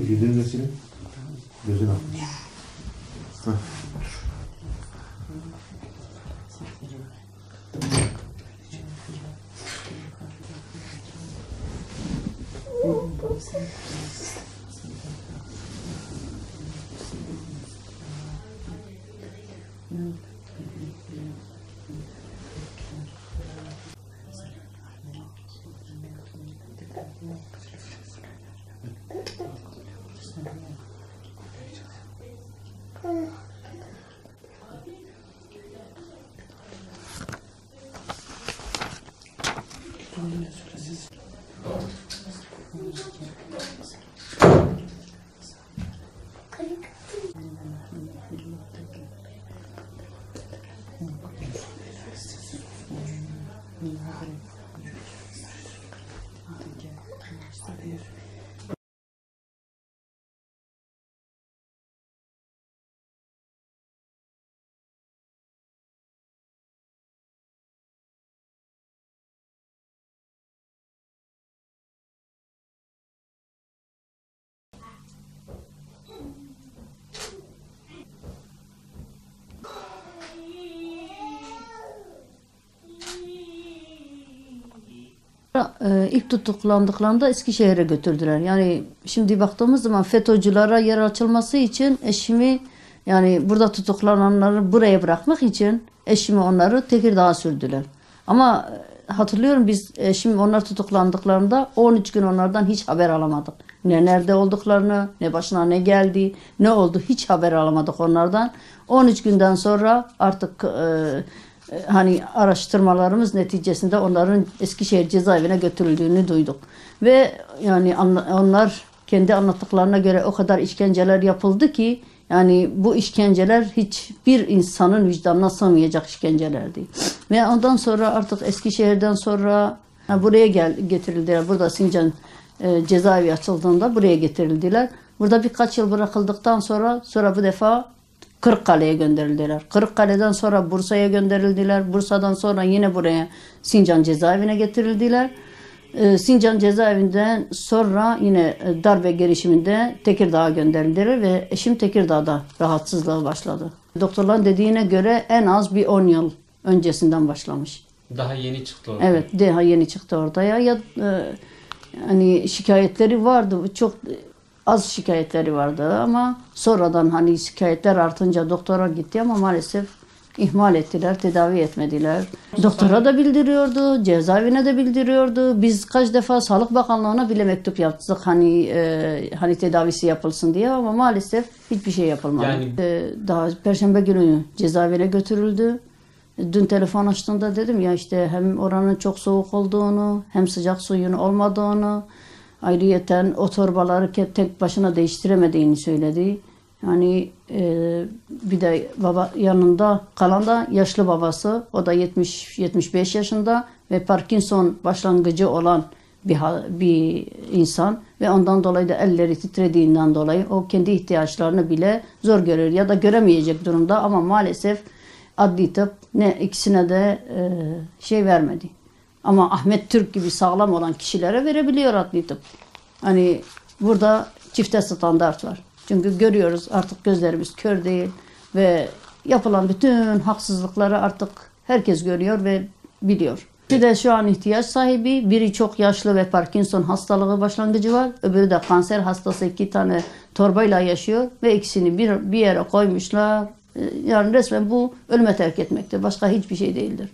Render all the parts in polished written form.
Yüzünü göstereyim. Gözün atmış. İlk tutuklandıklarında Eskişehir'e götürdüler. Yani şimdi baktığımız zaman FETÖ'cülere yer açılması için eşimi, yani burada tutuklananları buraya bırakmak için eşimi onları Tekirdağ'a sürdüler. Ama hatırlıyorum biz eşim onlar tutuklandıklarında 13 gün onlardan hiç haber alamadık. Ne nerede olduklarını, ne başına ne geldi, ne oldu hiç haber alamadık onlardan. 13 günden sonra artık hani araştırmalarımız neticesinde onların Eskişehir cezaevine götürüldüğünü duyduk. Ve yani onlar kendi anlattıklarına göre o kadar işkenceler yapıldı ki yani bu işkenceler hiçbir insanın vicdanına sığmayacak işkencelerdi. Ve ondan sonra artık Eskişehir'den sonra buraya getirildiler. Burada Sincan cezaevi açıldığında buraya getirildiler. Burada birkaç yıl bırakıldıktan sonra bu defa Kırıkkale'ye gönderildiler. Kırıkkale'den sonra Bursa'ya gönderildiler. Bursa'dan sonra yine buraya Sincan cezaevine getirildiler. Sincan cezaevinden sonra yine darbe girişiminde Tekirdağ'a gönderildiler ve eşim Tekirdağ'da rahatsızlığı başladı. Doktorların dediğine göre en az bir 10 yıl öncesinden başlamış. Daha yeni çıktı ortaya. Evet, daha yeni çıktı ortaya. Hani şikayetleri vardı, çok az şikayetleri vardı ama sonradan hani şikayetler artınca doktora gitti ama maalesef ihmal ettiler, tedavi etmediler. Doktora da bildiriyordu, cezaevine de bildiriyordu. Biz kaç defa Sağlık Bakanlığı'na bile mektup yaptık hani tedavisi yapılsın diye ama maalesef hiçbir şey yapılmadı. Yani... Daha Perşembe günü cezaevine götürüldü. Dün telefon açtığımda dedim ya işte hem oranın çok soğuk olduğunu hem sıcak suyun olmadığını, ayrıyeten o torbaları tek başına değiştiremediğini söyledi. Yani bir de yanında kalan da yaşlı babası, o da 70-75 yaşında ve Parkinson başlangıcı olan bir insan ve ondan dolayı da elleri titrediğinden dolayı o kendi ihtiyaçlarını bile zor görür ya da göremeyecek durumda ama maalesef adli tıp ikisine de şey vermedi. Ama Ahmet Türk gibi sağlam olan kişilere verebiliyor adli tıp. Hani burada çifte standart var. Çünkü görüyoruz artık gözlerimiz kör değil ve yapılan bütün haksızlıkları artık herkes görüyor ve biliyor. Bir de şu an ihtiyaç sahibi, biri çok yaşlı ve Parkinson hastalığı başlangıcı var. Öbürü de kanser hastası, 2 tane torbayla yaşıyor ve ikisini bir yere koymuşlar. Yani resmen bu ölüme terk etmektir. Başka hiçbir şey değildir.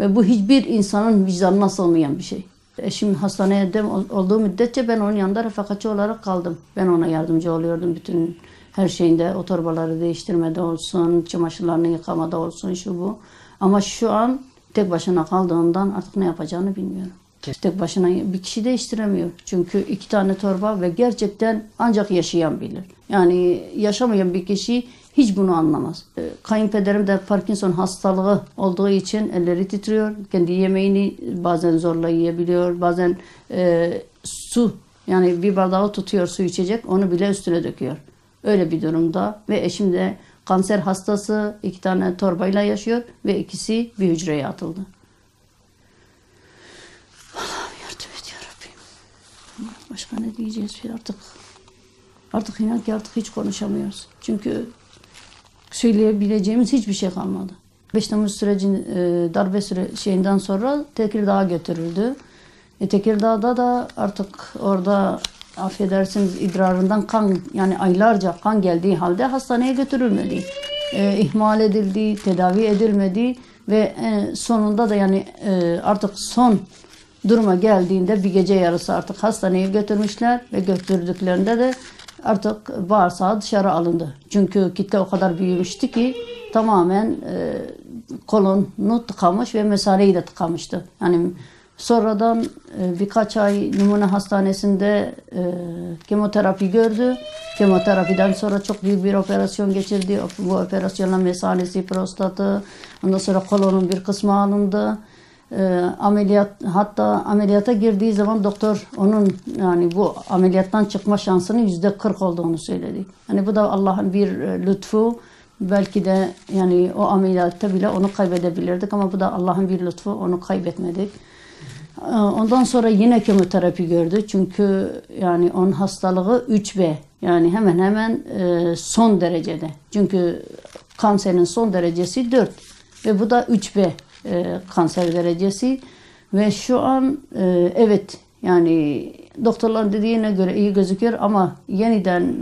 Ve bu hiçbir insanın vicdanına sığmayan bir şey. Eşim hastanede olduğu müddetçe ben onun yanında refakatçi olarak kaldım. Ben ona yardımcı oluyordum bütün her şeyinde. O torbaları değiştirmede olsun, çamaşırlarını yıkamada olsun, şu bu. Ama şu an tek başına kaldığından artık ne yapacağını bilmiyorum. Tek başına bir kişi değiştiremiyor. Çünkü 2 tane torba ve gerçekten ancak yaşayan bilir. Yani yaşamayan bir kişi hiç bunu anlamaz. Kayınpederim de Parkinson hastalığı olduğu için elleri titriyor. Kendi yemeğini bazen zorla yiyebiliyor. Bazen su, yani bir bardağı tutuyor su içecek, onu bile üstüne döküyor. Öyle bir durumda ve eşim de kanser hastası, 2 tane torbayla yaşıyor ve ikisi bir hücreye atıldı. Allah'ım yardım et ya Rabbim. Başka ne diyeceğiz artık inan ki artık hiç konuşamıyoruz. Çünkü söyleyebileceğimiz hiçbir şey kalmadı. 5 Temmuz sürecin darbe şeyinden sonra Tekirdağ'a götürüldü. Tekirdağ'da da artık orada affedersiniz idrarından kan, yani aylarca kan geldiği halde hastaneye götürülmedi. İhmal edildi, tedavi edilmedi ve sonunda da yani artık son duruma geldiğinde bir gece yarısı artık hastaneye götürmüşler ve götürdüklerinde de artık bağırsağı dışarı alındı. Çünkü kitle o kadar büyümüştü ki tamamen kolonu tıkamış ve mesareyi de tıkamıştı. Yani sonradan birkaç ay numune hastanesinde kemoterapi gördü. Kemoterapiden sonra çok büyük bir operasyon geçirdi. Bu operasyonla mesanesi, prostatı, ondan sonra kolonun bir kısmı alındı. Hatta ameliyata girdiği zaman doktor onun yani bu ameliyattan çıkma şansının %40 olduğunu söyledi. Yani bu da Allah'ın bir lütfu. Belki de yani o ameliyatta bile onu kaybedebilirdik ama bu da Allah'ın bir lütfu, onu kaybetmedik. Ondan sonra yine kemoterapi gördü. Çünkü yani onun hastalığı 3B. Yani hemen hemen son derecede. Çünkü kanserin son derecesi 4 ve bu da 3B kanser derecesi ve şu an evet yani doktorların dediğine göre iyi gözüküyor ama yeniden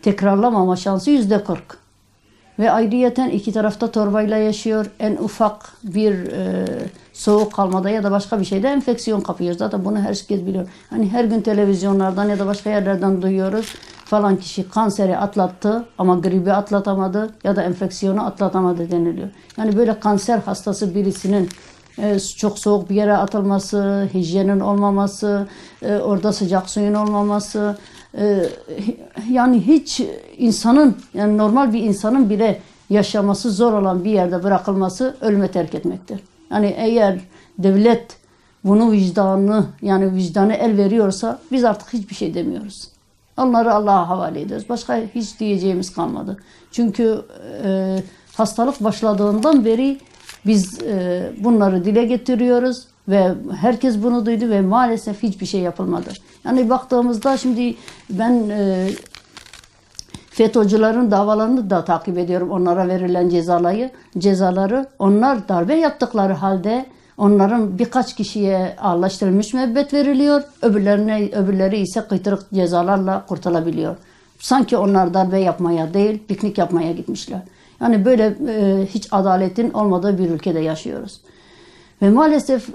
tekrarlamama şansı %40. Ve ayrıyeten 2 tarafta torbayla yaşıyor. En ufak bir soğuk kalmada ya da başka bir şeyde enfeksiyon kapıyor. Zaten bunu herkes biliyor. Hani her gün televizyonlardan ya da başka yerlerden duyuyoruz. Falan kişi kanseri atlattı ama gribi atlatamadı ya da enfeksiyonu atlatamadı deniliyor. Yani böyle kanser hastası birisinin çok soğuk bir yere atılması, hijyenin olmaması, orada sıcak suyun olmaması, yani hiç insanın, yani normal bir insanın bile yaşaması zor olan bir yerde bırakılması ölüme terk etmektir. Yani eğer devlet bunu vicdanı el veriyorsa biz artık hiçbir şey demiyoruz. Onları Allah'a havale ediyoruz. Başka hiç diyeceğimiz kalmadı. Çünkü hastalık başladığından beri biz bunları dile getiriyoruz ve herkes bunu duydu ve maalesef hiçbir şey yapılmadı. Yani baktığımızda şimdi ben FETÖ'cülerin davalarını da takip ediyorum. Onlara verilen cezaları. Onlar darbe yaptıkları halde onların birkaç kişiye ağırlaştırılmış müebbet veriliyor. Öbürleri ise kıytırık cezalarla kurtulabiliyor. Sanki onlar darbe yapmaya değil, piknik yapmaya gitmişler. Yani böyle hiç adaletin olmadığı bir ülkede yaşıyoruz. Ve maalesef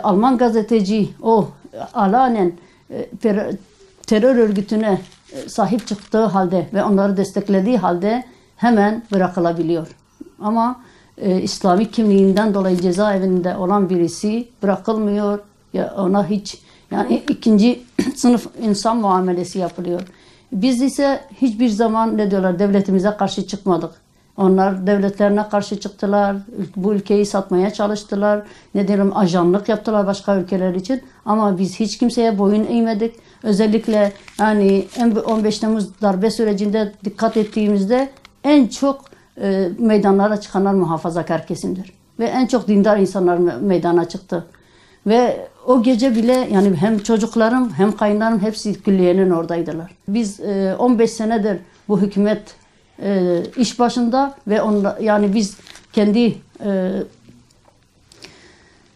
Alman gazeteci o alanen terör örgütüne sahip çıktığı halde ve onları desteklediği halde hemen bırakılabiliyor. Ama İslami kimliğinden dolayı cezaevinde olan birisi bırakılmıyor. Ya ona hiç yani ikinci sınıf insan muamelesi yapılıyor. Biz ise hiçbir zaman ne diyorlar devletimize karşı çıkmadık. Onlar devletlerine karşı çıktılar. Bu ülkeyi satmaya çalıştılar. Ne diyelim ajanlık yaptılar başka ülkeler için. Ama biz hiç kimseye boyun eğmedik. Özellikle yani 15 Temmuz darbe sürecinde dikkat ettiğimizde en çok meydanlara çıkanlar muhafazakar kesimdir. Ve en çok dindar insanlar meydana çıktı. Ve o gece bile yani hem çocuklarım hem kayınlarım hepsi külliyenin oradaydılar. Biz 15 senedir bu hükümet iş başında ve yani biz kendi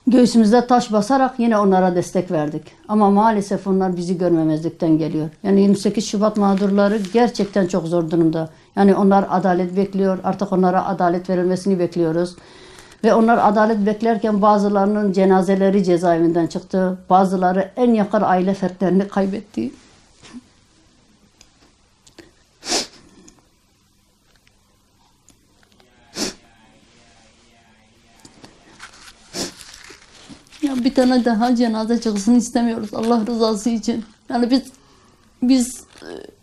göğsümüzde taş basarak yine onlara destek verdik. Ama maalesef onlar bizi görmemezlikten geliyor. Yani 28 Şubat mağdurları gerçekten çok zor durumda. Yani onlar adalet bekliyor. Artık onlara adalet verilmesini bekliyoruz. Ve onlar adalet beklerken bazılarının cenazeleri cezaevinden çıktı. Bazıları en yakın aile fertlerini kaybetti. Ya bir tane daha cenaze çıksın istemiyoruz Allah rızası için. Yani biz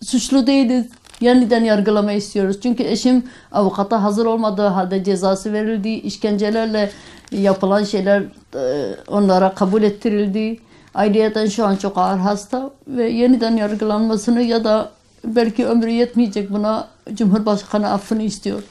suçlu değiliz. Yeniden yargılama istiyoruz. Çünkü eşim avukata hazır olmadığı halde cezası verildi. İşkencelerle yapılan şeyler onlara kabul ettirildi. Ayrıyeten şu an çok ağır hasta ve yeniden yargılanmasını ya da belki ömrü yetmeyecek buna Cumhurbaşkanı affını istiyor.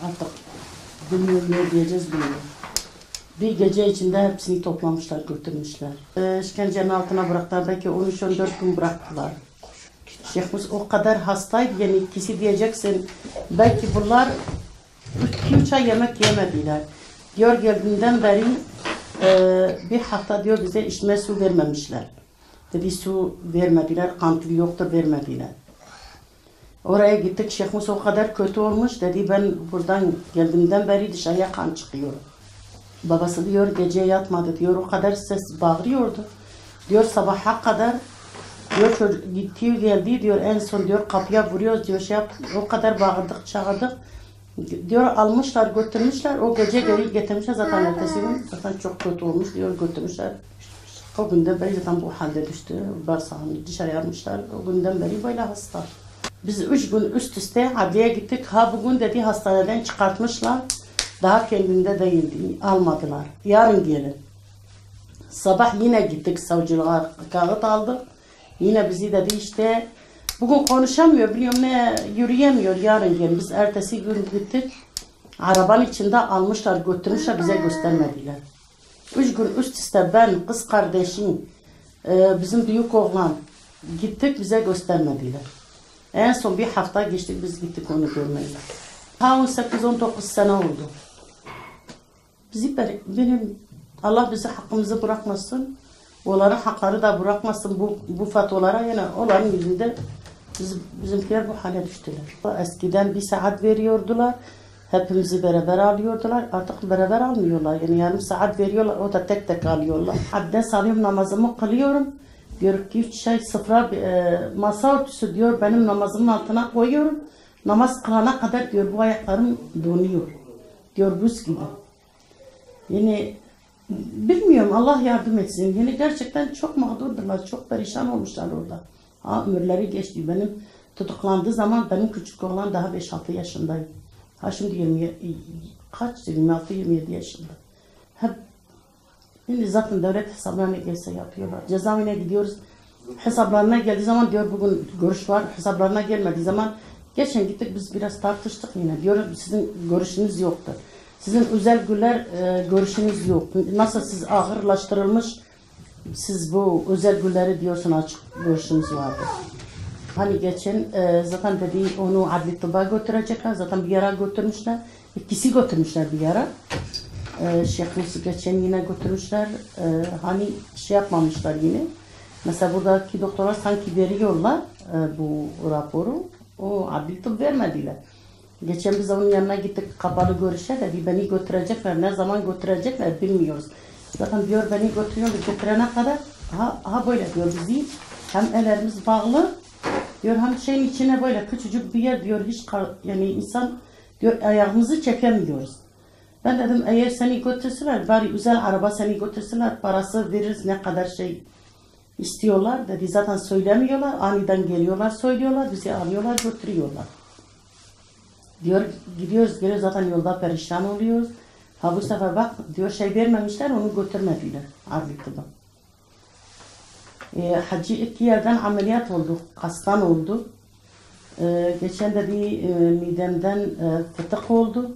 Artık bilmiyorum ne diyeceğiz bilmiyorum. Bir gece içinde hepsini toplamışlar, götürmüşler. İşkencenin altına bıraktılar. Belki 13-14 gün bıraktılar. Şeyhimiz o kadar hastaydı. Yani ikisi diyeceksin. Belki bunlar 2-3 ay yemek yemediler. Diyor geldiğinden beri bir hafta diyor bize içme su vermemişler. Dedi su vermediler, kantin yoktur vermediler. Oraya gittik, Şeyhimiz o kadar kötü olmuş, dedi ben buradan geldiğimden beri dışarıya kan çıkıyor. Babası diyor gece yatmadı diyor, o kadar ses bağırıyordu. Diyor sabaha kadar, diyor çocuk gitti geldi diyor en son diyor kapıya vuruyoruz diyor şey yap, o kadar bağırdık çağırdık. Diyor almışlar götürmüşler, o gece geri getirmişler zaten ertesi gün zaten çok kötü olmuş diyor götürmüşler. O günden beri zaten bu halde düştü, bağırsağını dışarı almışlar, o günden beri böyle hasta. Biz 3 gün üst üste adliye gittik. Ha bugün dedi hastaneden çıkartmışlar. Daha kendinde değildi. Almadılar. Yarın gelin. Sabah yine gittik savcılığa kağıt aldık. Yine bizi dedi işte bugün konuşamıyor biliyorum ne yürüyemiyor yarın gelin. Biz ertesi gün gittik. Arabanın içinde almışlar götürmüşler bize göstermediler. 3 gün üst üste ben kız kardeşim bizim büyük oğlan gittik bize göstermediler. En son bir hafta geçtik biz gittik onu görmeye. Ta 18-19 sene oldu. Benim Allah bizi hakkımızı bırakmasın. Onların hakları da bırakmasın bu fatvalara yani onların yüzünde bizimkiler bu hale düştüler. Eskiden 1 saat veriyordular. Hepimizi beraber alıyordular. Artık beraber almıyorlar. Yani yarım saat veriyorlar. O da tek tek alıyorlar. Abdest alıyorum namazımı kılıyorum. Diyor ki sıfıra masa örtüsü diyor benim namazımın altına koyuyorum. Namaz kılana kadar diyor bu ayaklarım donuyor. Diyor buz gibi. Yani bilmiyorum Allah yardım etsin. Yani gerçekten çok mağdurdurlar. Çok perişan olmuşlar orada. Ha ömürleri geçti. Benim tutuklandığı zaman benim küçük oğlan daha 5-6 yaşındaydı. Ha şimdi 26-27 yaşında. Hep şimdi zaten devlet hesaplarına gelse yapıyorlar. Cezaevine gidiyoruz. Hesaplarına geldiği zaman diyor bugün görüş var. Hesaplarına gelmediği zaman geçen gittik biz biraz tartıştık yine. Diyor sizin görüşünüz yoktur. Sizin özel güller görüşünüz yok. Nasıl siz ağırlaştırılmış siz bu özel gülleri diyorsun açık görüşünüz vardır. Hani geçen zaten dedi onu adli tıbba götürecekler. Zaten bir yere götürmüşler. İkisi götürmüşler bir yere. Şeyhimizi geçen yine götürmüşler. Hani şey yapmamışlar yine. Mesela buradaki doktorlar sanki veriyorlar bu raporu. O adli tıp vermediler. Geçen biz onun yanına gittik kapalı görüşe dedi beni götürecekler. Ne zaman götürecekler bilmiyoruz. Zaten diyor beni götürüyorlar götürene kadar ha böyle diyor bizi. Hem ellerimiz bağlı diyor hem şeyin içine böyle küçücük bir yer diyor hiç yani insan diyor ayağımızı çekemiyoruz. Ben dedim eğer seni götürsünler bari özel araba seni götürsünler parası veririz ne kadar şey istiyorlar dedi zaten söylemiyorlar aniden geliyorlar söylüyorlar bizi alıyorlar götürüyorlar. Diyor gidiyoruz geliyoruz zaten yolda perişan oluyoruz. Ha bu sefer bak diyor şey vermemişler onu götürmediler adli tıbba. Hacı 2 yerden ameliyat oldu, kastan oldu. Geçen de bir midemden fıtık oldu.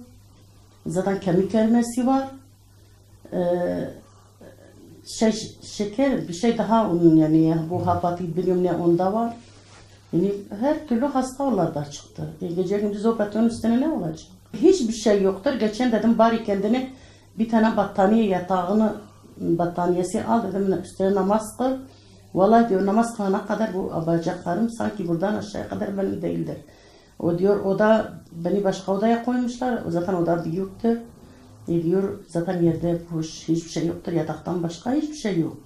Zaten kemik erimesi var. Şeker bir şey daha onun yani bu hepatit biliyorum ne onda var. Yani her türlü hasta onlarda çıktı. Gece gündüz operasyonun üstüne ne olacak? Hiçbir şey yoktur. Geçen dedim bari kendine bir tane battaniye yatağını battaniyesi al dedim üstüne namaz kıl. Vallahi diyor namaz kılana kadar bu bacaklarım sanki buradan aşağıya kadar benim değildir. O diyor o da beni başka odaya koymuşlar. Zaten oda büyüktü. Diyor zaten yerde boş hiçbir şey yoktur. Yataktan başka hiçbir şey yok.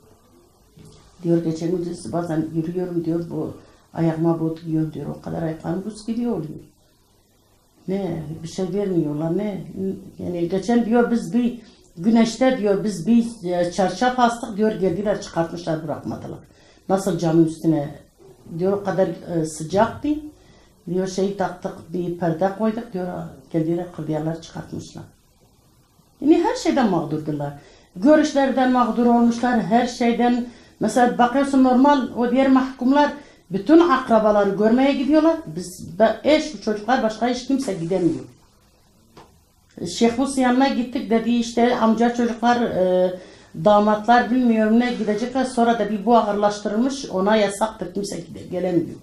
Diyor geçen gün bazen yürüyorum diyor bu ayağıma bot giyiyor diyor. O kadar ayaklarım buz gibi oluyor. Ne bir şey vermiyorlar ne. Yani geçen diyor biz bir güneşte diyor biz bir çarşaf astık diyor geldiler çıkartmışlar bırakmadılar. Nasıl camın üstüne diyor o kadar sıcaktı. Diyor şeyi taktık bir perde koyduk diyor geldiler kırdiyalar çıkartmışlar. Yani her şeyden mağdurdular. Görüşlerden mağdur olmuşlar her şeyden. Mesela bakıyorsun normal o diğer mahkumlar bütün akrabaları görmeye gidiyorlar. Eş çocuklar başka hiç kimse gidemiyor. Şeyh Musa yanına gittik dedi işte amca çocuklar damatlar bilmiyorum ne gidecekler sonra da bir bu ağırlaştırılmış ona yasaktır kimse gelemiyor.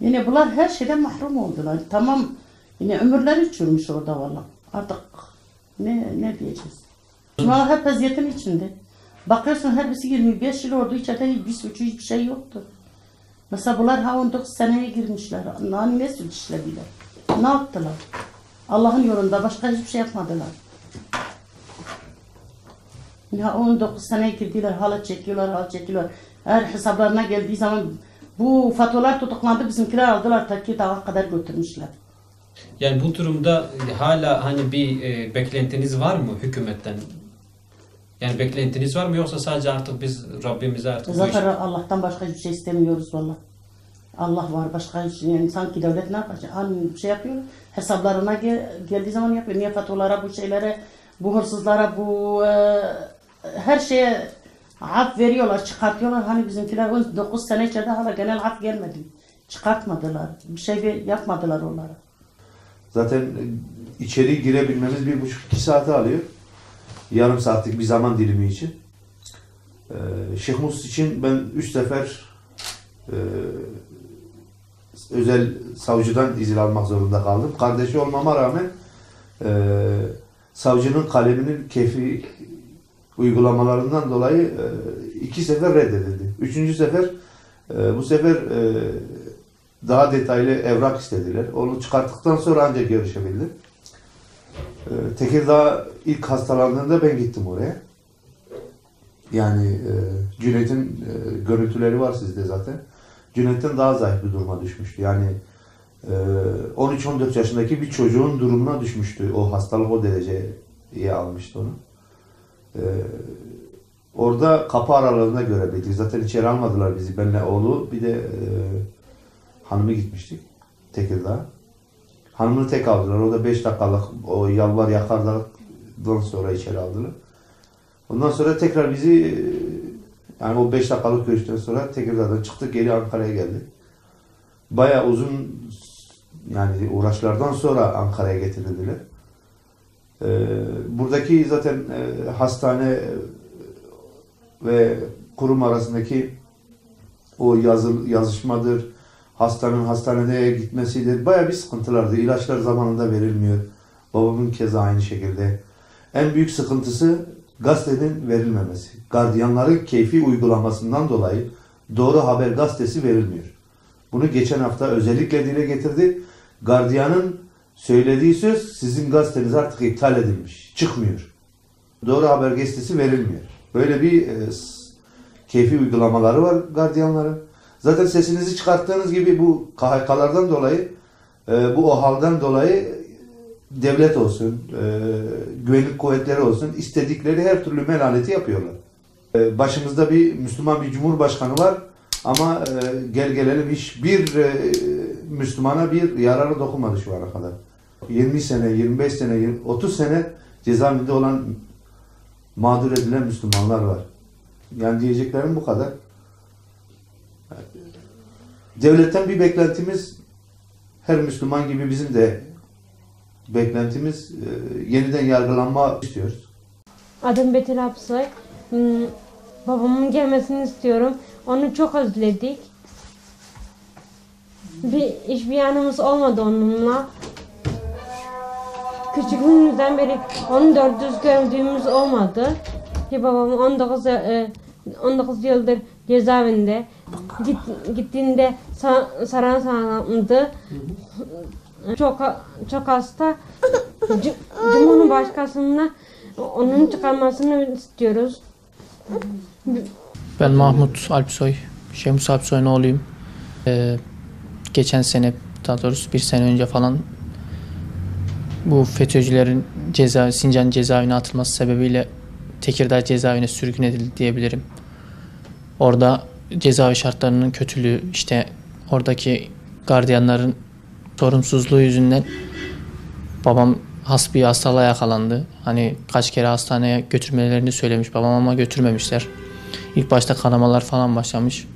Yine bunlar her şeyden mahrum oldular. Tamam yine ömürleri çürümüş orada valla. Artık ne diyeceğiz? Bunlar hep eziyetin içinde. Bakıyorsun her birisi 25 yıl oldu içeride bir suçu hiçbir şey yoktu. Mesela bunlar 19 seneye girmişler. Ne suç işlediler? Ne yaptılar? Allah'ın yolunda başka hiçbir şey yapmadılar. Ya 19 seneye girdiler, hala çekiyorlar. Eğer hesaplarına geldiği zaman bu fatvalar tutuklandı, bizimkiler aldılar, Tekirdağ'a kadar götürmüşler. Yani bu durumda hala hani bir beklentiniz var mı hükümetten? Yani beklentiniz var mı yoksa sadece artık biz Rabbimize artık Zaten Allah'tan başka hiçbir şey istemiyoruz valla. Allah var başka hiç yani sanki devlet ne yapacak? Hani bir şey yapıyor. Hesaplarına geldiği zaman yapıyor. Niye faturalara bu şeylere, bu hırsızlara, bu her şeye af veriyorlar, çıkartıyorlar. Hani bizimkiler 19 sene içeride hala genel af gelmedi. Çıkartmadılar. Bir şey yapmadılar onlara. Zaten içeri girebilmemiz 1,5-2 saate alıyor. Yarım saatlik bir zaman dilimi için. Şeyh Mus için ben 3 sefer özel savcıdan izin almak zorunda kaldım. Kardeşi olmama rağmen savcının kaleminin keyfi uygulamalarından dolayı 2 sefer reddedildi. 3. sefer bu sefer daha detaylı evrak istediler. Onu çıkarttıktan sonra ancak görüşebildim. Tekirdağ ilk hastalandığında ben gittim oraya. Yani Cüneyt'in görüntüleri var sizde zaten. Cüneyt'ten daha zayıf bir duruma düşmüştü. Yani 13-14 yaşındaki bir çocuğun durumuna düşmüştü. O hastalık o dereceye almıştı onu. Orada kapı aralığında görebildik. Zaten içeri almadılar bizi. Benle oğlu bir de hanımı gitmiştik Tekirdağ'a. Hanımını tek aldılar. O da 5 dakikalık o yalvar yakarlardan sonra içeri aldılar. Ondan sonra tekrar bizi yani o 5 dakikalık görüşten sonra Tekirdağ'dan çıktık geri Ankara'ya geldik. Bayağı uzun yani uğraşlardan sonra Ankara'ya getirildiler. Buradaki zaten hastane ve kurum arasındaki o yazışmadır, hastanın hastaneye gitmesidir. Bayağı bir sıkıntılardı. İlaçlar zamanında verilmiyor. Babamın keza aynı şekilde. En büyük sıkıntısı gazetenin verilmemesi. Gardiyanların keyfi uygulamasından dolayı Doğru Haber gazetesi verilmiyor. Bunu geçen hafta özellikle dile getirdi. Gardiyanın söylediği söz sizin gazeteniz artık iptal edilmiş. Çıkmıyor. Doğru Haber gazetesi verilmiyor. Böyle bir keyfi uygulamaları var gardiyanların. Zaten sesinizi çıkarttığınız gibi bu KHK'lardan dolayı, bu OHAL'dan dolayı devlet olsun, güvenlik kuvvetleri olsun istedikleri her türlü melaneti yapıyorlar. Başımızda bir Müslüman bir cumhurbaşkanı var ama gel gelelim hiçbir Müslümana bir yararı dokunmadı şu ana kadar. 20 sene, 25 sene, 30 sene cezaevinde olan mağdur edilen Müslümanlar var. Yani diyeceklerim bu kadar. Devletten bir beklentimiz her Müslüman gibi bizim de beklentimiz yeniden yargılanma istiyoruz. Adım Betül Apsoy. Babamın gelmesini istiyorum. Onu çok özledik. Hiçbir yanımız olmadı onunla. Küçüklüğümüzden beri onu doğru düz gördüğümüz olmadı. Ki babam 19 yıldır cezaevinde. Gittiğinde saran sağlamdı. Çok hasta. Cumhurbaşkanına onun çıkarmasını istiyoruz. Ben Mahmut Alpsoy, Şemus Alpsoy'un oğluyum. Geçen sene, daha doğrusu bir sene önce falan bu FETÖ'cülerin Sincan cezaevine atılması sebebiyle Tekirdağ cezaevine sürgün edildi diyebilirim. Orada cezaevi şartlarının kötülüğü, işte oradaki gardiyanların sorumsuzluğu yüzünden babam bir hastalığa yakalandı. Hani kaç kere hastaneye götürmelerini söylemiş babam ama götürmemişler. İlk başta kanamalar falan başlamış.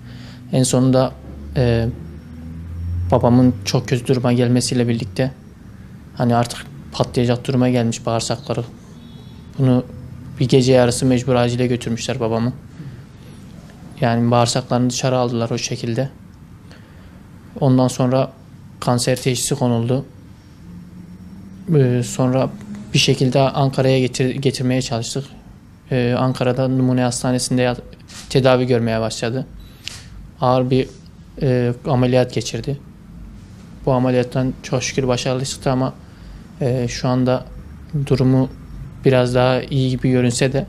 En sonunda babamın çok kötü duruma gelmesiyle birlikte hani artık patlayacak duruma gelmiş bağırsakları. Bunu bir gece yarısı mecbur acile götürmüşler babamı. Yani bağırsaklarını dışarı aldılar o şekilde. Ondan sonra kanser teşhisi konuldu. Sonra bir şekilde Ankara'ya getirmeye çalıştık. Ankara'da Numune Hastanesi'nde tedavi görmeye başladı. Ağır bir ameliyat geçirdi. Bu ameliyattan çok şükür başarılı çıktı ama şu anda durumu biraz daha iyi gibi görünse de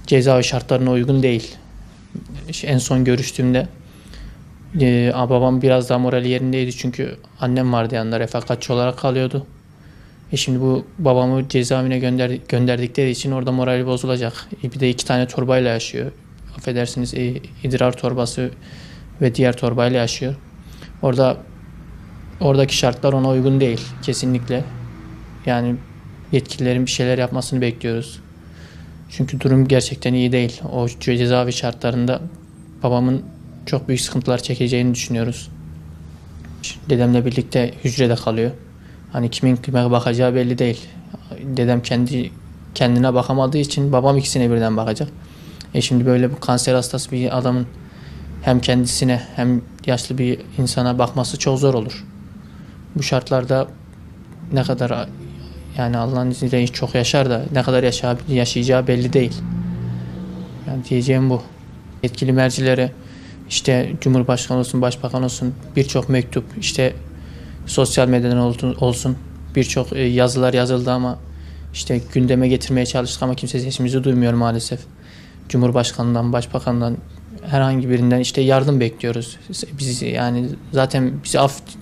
cezaevi şartlarına uygun değil. En son görüştüğümde babam biraz daha morali yerindeydi çünkü annem vardı yanında, refakatçi olarak kalıyordu. Şimdi bu babamı cezaevine gönderdikleri için orada morali bozulacak. Bir de 2 tane torbayla yaşıyor. Affedersiniz, idrar torbası ve diğer torbayla yaşıyor. Oradaki şartlar ona uygun değil kesinlikle. Yani yetkililerin bir şeyler yapmasını bekliyoruz. Çünkü durum gerçekten iyi değil. O cezaevi şartlarında babamın çok büyük sıkıntılar çekeceğini düşünüyoruz. Dedemle birlikte hücrede kalıyor. Hani kimin kime bakacağı belli değil. Dedem kendine bakamadığı için babam ikisine birden bakacak. Şimdi böyle bu kanser hastası bir adamın hem kendisine hem yaşlı bir insana bakması çok zor olur. Bu şartlarda ne kadar, yani Allah'ın izniyle çok yaşar da ne kadar yaşayacağı belli değil. Yani diyeceğim bu. Yetkili mercilere, işte Cumhurbaşkanı olsun, Başbakan olsun, birçok mektup, işte sosyal medyadan olsun birçok yazılar yazıldı ama işte gündeme getirmeye çalıştık ama kimse sesimizi duymuyor maalesef. Cumhurbaşkanından, Başbakandan, herhangi birinden işte yardım bekliyoruz. Biz yani zaten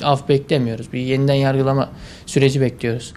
af beklemiyoruz. Bir yeniden yargılama süreci bekliyoruz.